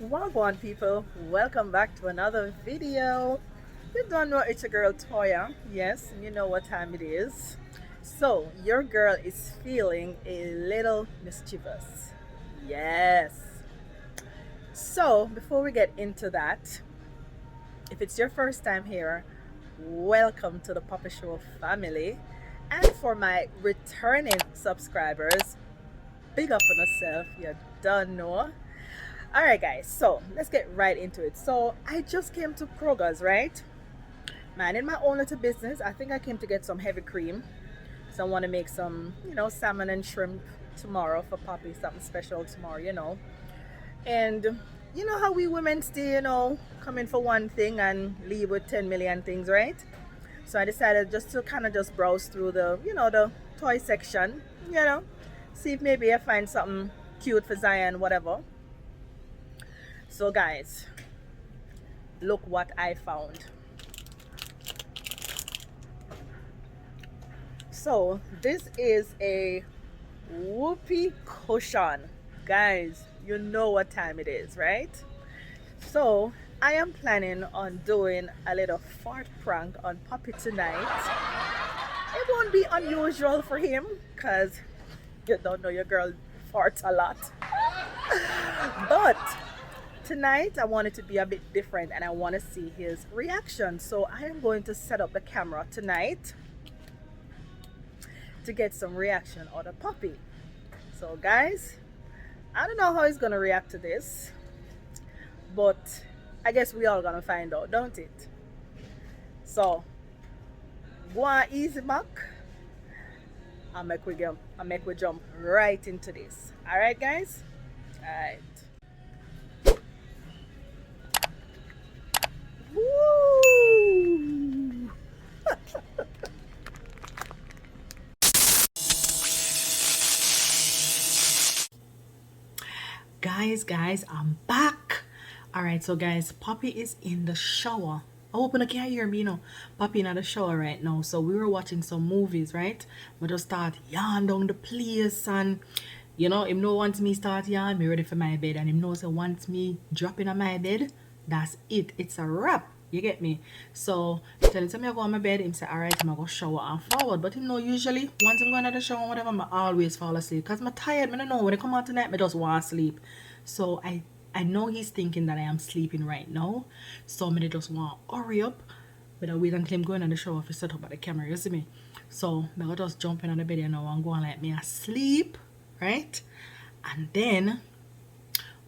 Wagwan people, welcome back to another video. You don't know it's your girl Toya, yes, and you know what time it is. So, your girl is feeling a little mischievous. Yes. So, before we get into that, if it's your first time here, welcome to the Poppy Show family. And for my returning subscribers, big up on yourself, you don't know. All right, guys, so let's get right into it. So I just came to Kroger's, right? Man, in my own little business, I think I came to get some heavy cream. So I want to make some, salmon and shrimp tomorrow for Poppy, something special tomorrow. And you know how we women stay, come in for one thing and leave with 10 million things, right? So I decided just to kind of just browse through the toy section, see if maybe I find something cute for Zion, whatever. So guys, look what I found. So this is a whoopee cushion. Guys, you know what time it is, right? So I am planning on doing a little fart prank on Poppy tonight. It won't be unusual for him because you don't know your girl farts a lot. But tonight I want it to be a bit different and I want to see his reaction. So I am going to set up the camera tonight to get some reaction out of Poppy. So guys, I don't know how he's gonna react to this, but I guess we all gonna find out, don't it? So go on easy Mac. I make we jump right into this. Alright guys? Alright. Woo! Guys, I'm back. All right, so guys, Poppy is in the shower. I hope you can't hear me, Poppy in the shower right now. So we were watching some movies, right? We just start yarn down the place, and him know once me start yarn, me ready for my bed, and him knows so once me drop in on my bed, that's it. It's a wrap. You get me? So tell him me I go on my bed, him say alright, I'm go shower and forward. But him know usually once I'm going to the shower, whatever, I always fall asleep. Cause I'm tired, I don't know. When I come out tonight, I just want to sleep. So I know he's thinking that I am sleeping right now. So I just want to hurry up. But I wait until him going on the shower to set up at the camera, you see me? So I just jump in on the bed now and go and let me asleep, right? And then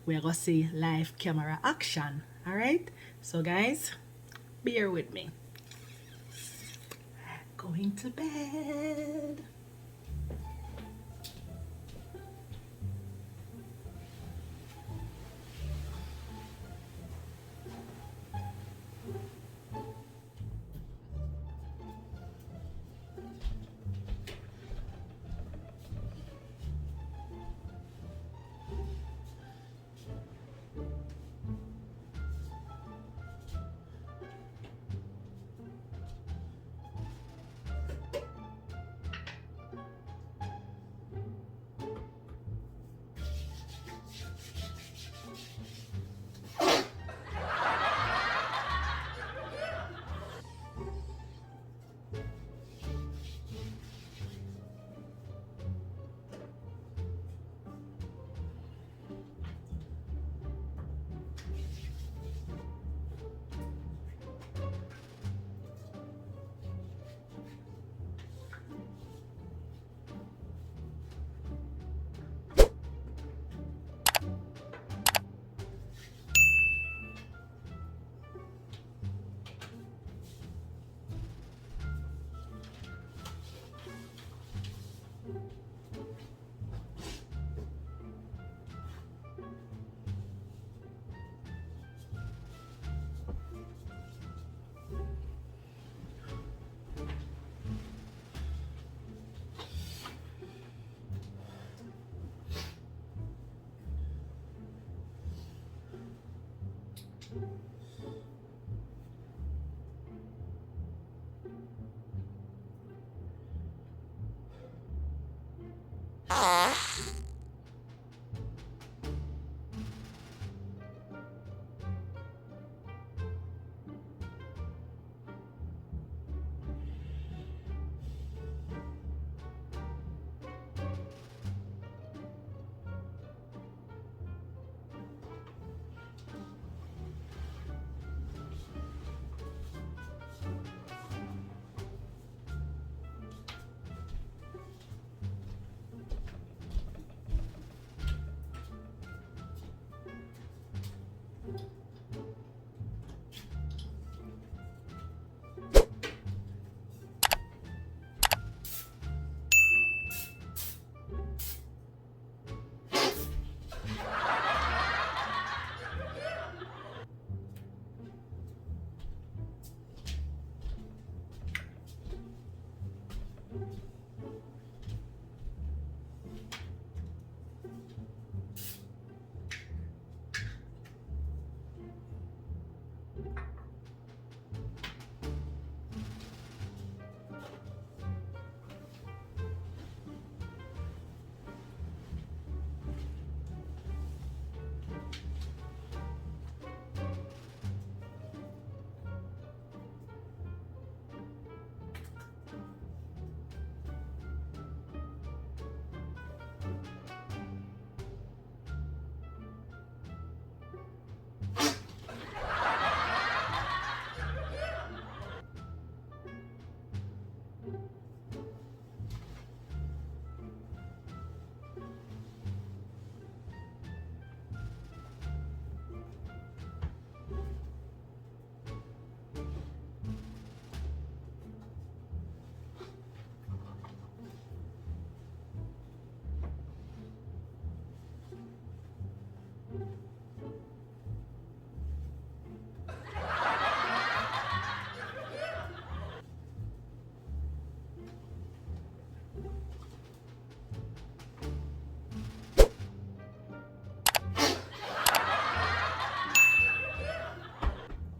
we're gonna see live camera action. Alright? So guys, bear with me. Going to bed.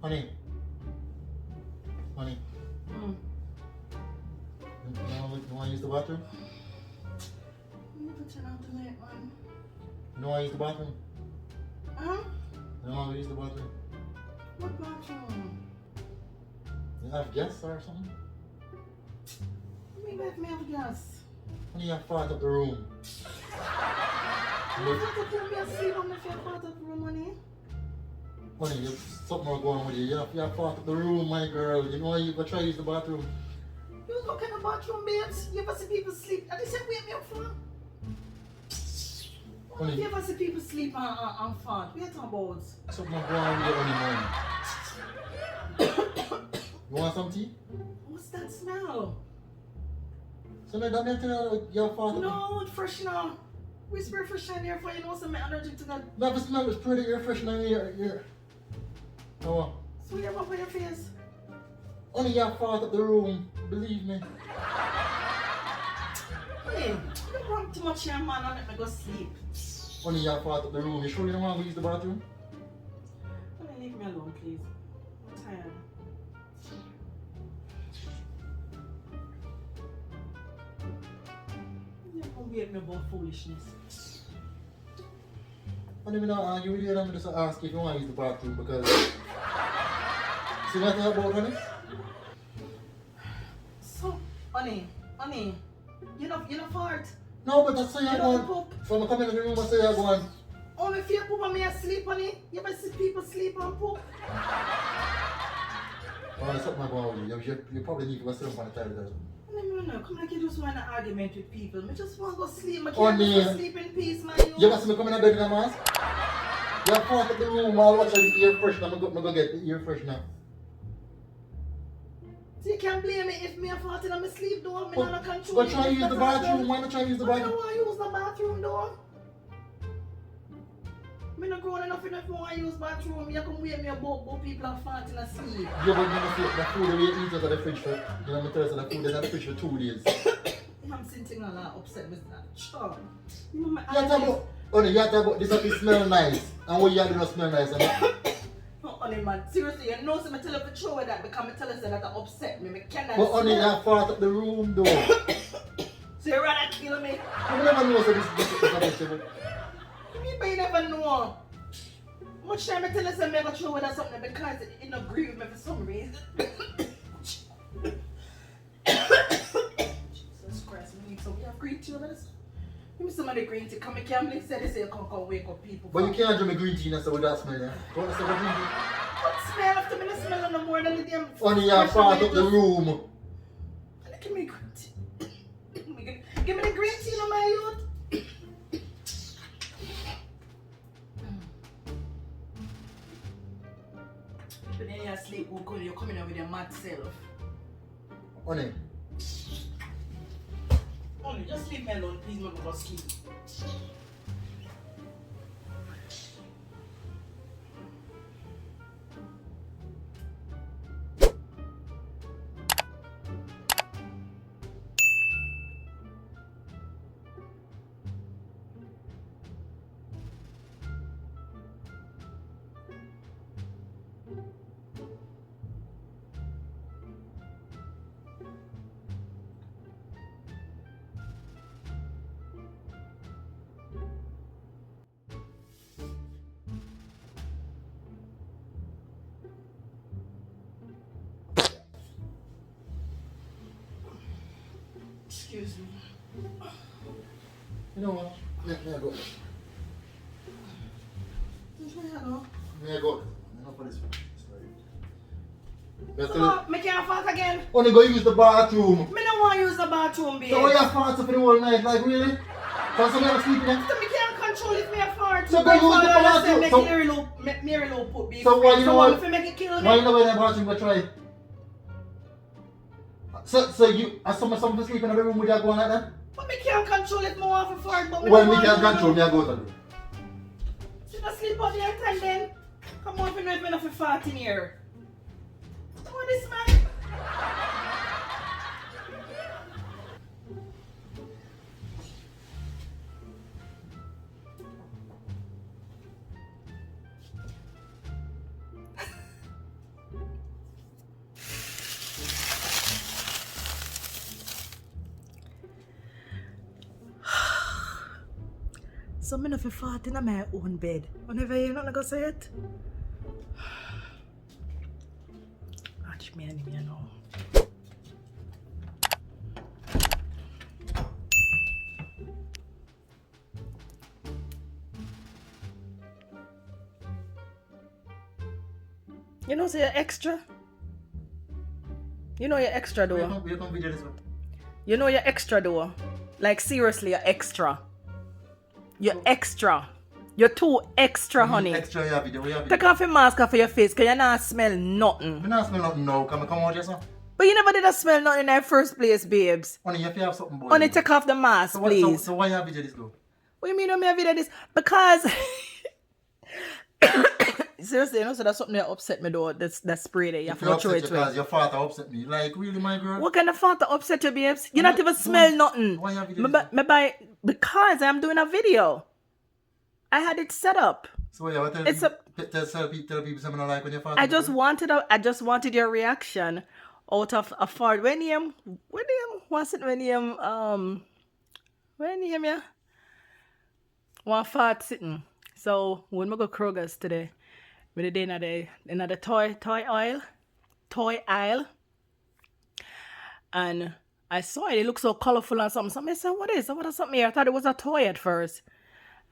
Honey. Honey. Mm. You want to use the bathroom? You need to turn off the light, man. You don't want to use the bathroom? Huh? You don't want to use the bathroom? What bathroom? You have guests or something? What do you mean if me have gas? Honey, you have fart up the room. You have to put me asleep on if you have part of the room, honey. Honey, you something wrong going with you. You have fart up the room, my girl. You know you go try to use the bathroom. You look in the bathroom, babes. You ever see people sleep? And they said, wake me up for. Honey, You ever see people sleep on fart? What are you talking about? something wrong with you, honey, man. You want some tea? What's that smell? So now that you have fart up. No, it's fresh now. We spray fresh in here for you know some allergic to that. No, the smell is pretty air freshener in here. Oh. So you have on your face? Only you have fart up the room, believe me. Hey, you run too much here, man, and let me go sleep. Only you have fart up the room. You sure you don't want to use the bathroom? Honey, leave me alone, please. I'm tired. You don't wake me about foolishness. Honey, me not argue with you. I'm just ask if you want to use the bathroom because... See what I talk about, honey? So, honey, you know fart. No, but that's how You you're don't going. poop. So I come in the room and say you're going. Oh, if you poop on me asleep, honey. You ever see people sleep and poop? Oh, there's something going with you. You probably need to go sit up on the toilet or something. No. Come like you just want an argument with people. I just want to go sleep. I Oh, can't nee. just sleep in peace, man. You ever see me come in the bed in a mask? You have fart up the room, I'll watch the air freshener. I'm going to get the air freshener. So you can't blame me if me a fart in my sleep, though. I'm not control. But try to use the bathroom. Why not try to use the I don't bathroom? want to use the bathroom, though. I'm not grown enough if I want to use bathroom. You can wake me about people are farting and sleep. Yeah, but you must the food we eat out of the fridge for, you know, me tell you, the food is in the fridge for 2 days. I'm sitting a lot upset with that. Sure. You know, my You have to about, honey, you have to about, this have to smell nice. And what you have to do not smell nice, honey. No, honey, man, seriously, you know, so I tell you to throw away that because I tell you that upset me. I cannot But honey, you smell. have fart up the room though. So you rather kill me? You never know so this is a vegetable. You mean by you never know? Much time I tell you I'm going to throw away that something because it didn't agree with me for some reason. Jesus Christ, we need some. We have green tea over this. Give me some of the green tea. Come, I can't believe they say you can't wake up people. But you can't drink green tea with that smell, yeah? What smell green tea? What smell after me? The smell no more than the damn. Honey, you have fart up the room. Give me green tea. Give me the green tea, no, my youth. But then you sleep, you're coming out with your mad self. Honey. Honey, just leave me alone, please, not go sleep. Excuse me. You know what? May I go? May I go? Enough for this one. So, me can't fart again. Only go use the bathroom. Me don't want to use the bathroom, babe. So why you fart for the whole night? Like really? So somebody sleeping there? So me can't control if me a fart. So go use the bathroom. Make So- Mary Lou put me. So why you know what? If you make it kill me. Why you not go in the bathroom go try? So you, as someone sleeping in the room with you going like that? But me can't control if me want to fart. But Well, me can't control me, I go to do. Should I sleep out there and then? Come on, if you know if me not for fart in here. What is man? So I'm not fart in my own bed. Whenever you're not gonna say it. Watch me and me know. You know, say you're extra. You know you're extra though. You know you're extra though. Like seriously, you're extra. You're extra. You're too extra, honey. Extra, you have video. Take off your mask off of your face, cause you not smell nothing. I not smell nothing now. Come out just now. But you never did a smell nothing in the first place, babes. Honey, if you have something boy. Honey, take off the mask, so please. So why you have video this though? What do you mean when I video this? Because seriously, you know, so that's something that upset me though. That spray there. You have to throw it because your father upset me. Like, really, my girl? What kind of father upset you, babes? You not even smell nothing. Why you have video because I'm doing a video. I had it set up. So yeah, what tell people something I like when your father? I just wanted your reaction out of a fart. When him yeah. One fart sitting. So when we go Kroger's today, we did in the toy aisle. And I saw it looked so colorful and something. So I said, what is something here? I thought it was a toy at first.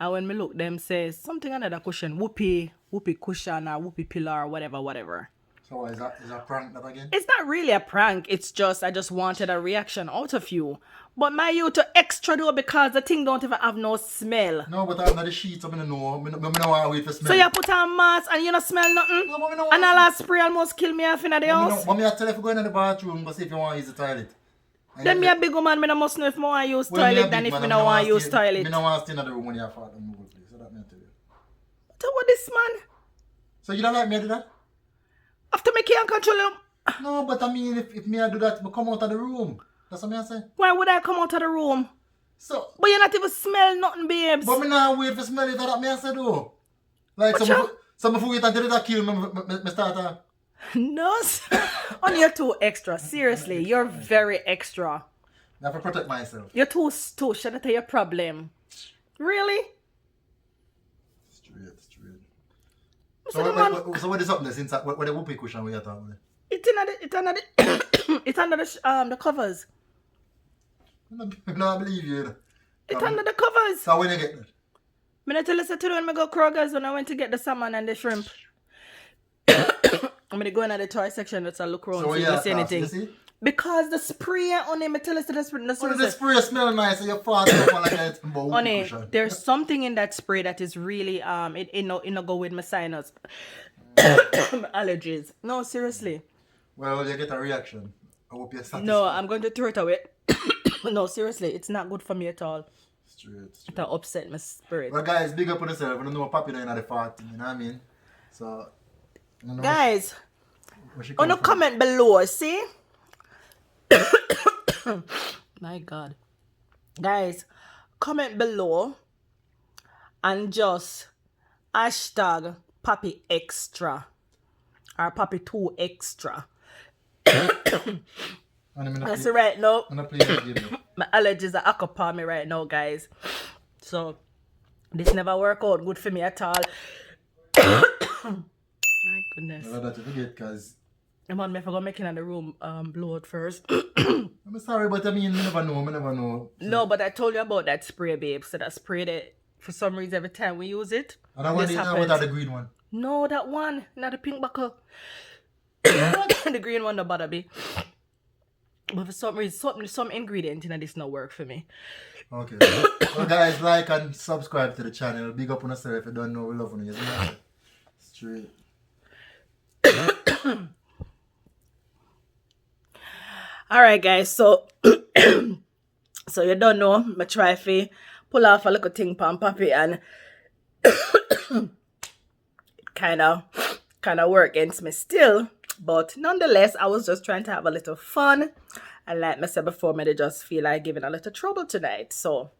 And when me look, them says something under the cushion, whoopee cushion or whoopee pillow or whatever. So is that a prank that again? It's not really a prank. It's just I just wanted a reaction out of you. But my you to extra though because the thing don't even have no smell. No, but I'm not the sheets. I don't know. I don't want to wait for smell. So you put on mask and you don't smell nothing. No, but and all that spray almost kill me off in the house. But I tell you if you go in the bathroom, but see if you want to use the toilet. Then me a big woman, me no must know if I want to use toilet than if me no want to use toilet. Me no want to stay in the room when you have fart and move it, please. So that me tell you. So what this man? So you don't like me to do that? After me can't control him. No, but I mean if me I do that, I come out of the room. That's what I say. Why would I come out of the room? So. But you not even smell nothing, babes. But me not wait for smell it. That me I say though. Like some food until that kill me start. No, on you're too extra. Seriously, you're very extra. I have to protect myself. You're too should I tell you a problem? Really? Straight. So what is up there inside? What the whoopee cushion we are talking about? It's under the covers. I don't believe you. It's under the covers. So when you get that? I'm going to tell you when I go Kroger's when I went to get the salmon and the shrimp. I'm going to go into the toy section to look around see if you see anything. You see? Because the spray on him, I tell you the spray. The spray smell nice and your fart like that. Honey, there's something in that spray that is really it no go with my sinus allergies. No, seriously. Well, you get a reaction. I hope you're satisfied. No, I'm going to throw it away. No, seriously, it's not good for me at all. Straight. It'll upset my spirit. Well, guys, big up on yourself. I don't know Poppy doing at the fart, you know what I mean? So, guys, on the comment below, see? My God. Guys, comment below and just hashtag Poppy Extra or Poppy 2 Extra. That's right now. My allergies are occupying me right now, guys. So this never work out good for me at all. My goodness. I'm on me for making in the room blow out first. I'm sorry, but I mean, you never know. So. No, but I told you about that spray, babe. So that spray that for some reason every time we use it. And that one is not the green one. No, that one, not the pink buckle. The green one don't bother me. But for some reason, some ingredient in this not work for me. Okay. Well, guys, like and subscribe to the channel. Big up on yourself if you don't know we love you. Straight. Alright, guys, so so you don't know, I try to pull off a little thing from Poppy and it kind of work against me still. But nonetheless, I was just trying to have a little fun. And like I said before, I just feel like giving a little trouble tonight. So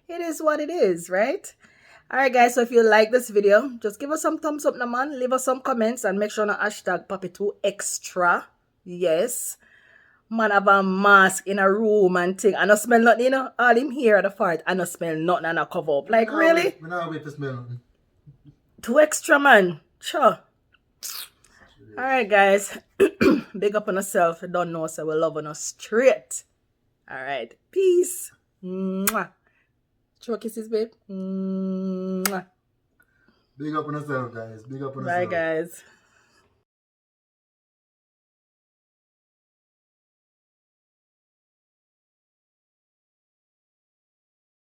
it is what it is, right? Alright, guys, so if you like this video, just give us some thumbs up, man. Leave us some comments and make sure to hashtag Poppy2Extra. Yes. Man have a mask in a room and thing. I no smell nothing, you know. All him here at the fart. I no smell nothing and I cover up. Like, really? We not wait to smell nothing. Too extra, man. Sure. Alright, guys. Big up on yourself. You don't know, so we love on us straight. Alright. Peace. Mwah. Throw kisses, babe. Mwah. Big up on yourself, guys. Big up on Bye, yourself. guys.